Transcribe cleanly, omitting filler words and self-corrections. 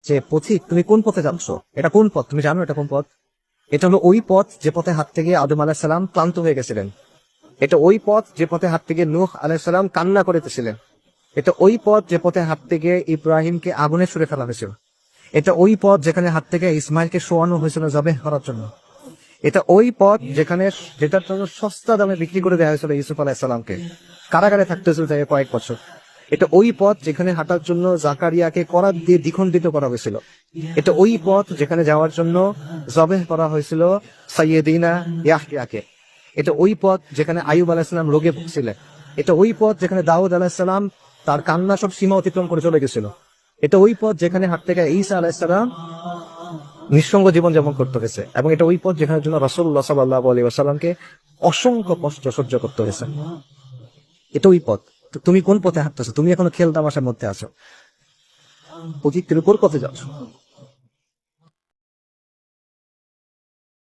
যে পথিক তুমি কোন পথে যাচ্ছ, এটা কোন পথ, তুমি জানো এটা কোন পথ? এটা হলো ওই পথ যে পথে হাঁটতে গিয়ে আদম আলাহিসাল্লাম ক্লান্ত হয়ে গেছিলেন। এটা ওই পথ যে পথে হাঁটতে গিয়ে নূহ আলাইহিসসালাম কান্না করিতেছিলেন। এটা ওই পথ যে পথে হাঁটতে গিয়ে ইব্রাহিমকে আগুনে ছুড়ে ফেলা হয়েছিল। এটা ওই পথ যেখানে হাঁটতে গিয়ে ইসমাইলকে শোয়ানো হয়েছিল জবেহ করার জন্য। এটা ওই পথ যেটার জন্য সস্তা দামে বিক্রি করে দেওয়া হয়েছিল ইউসুফ আলাইহিসসালামকে, কারাগারে থাকতে হয়েছিল তাকে কয়েক বছর। এটা ওই পথ যেখানে হাঁটার জন্য জাকারিয়াকে করাত দিয়ে দ্বিখণ্ডিত করা হয়েছিল। এটা ওই পথ যেখানে যাওয়ার জন্য জবেহ করা হয়েছিল সাইয়্যিদিনা ইয়াহইয়াকে। এটা ওই পথ যেখানে আইয়ুব আলাইহিসসালাম রোগে ভুগছিলেন। এটা ওই পথ যেখানে দাউদ আলাইহিসসালাম তার কান্না সব সীমা অতিক্রম করে চলে গেছিল। এটা ওই পথ যেখানে হাঁটতে গিয়ে ঈসা আলাইহিসসালাম নিঃসঙ্গ জীবন যাপন করতে হয়েছে। এবং এটা ওই পথ যেখানে জন্য রাসূলুল্লাহ সাল্লাল্লাহু আলাইহি ওয়াসাল্লামকে অসংখ্য কষ্ট সহ্য করতে হয়েছে। এটা ওই পথ। তো তুমি কোন পথে হাঁটতেছো? তুমি এখনো খেল তামাশার মধ্যে আছো। পথিক তুমি কোন পথে যাচ্ছ?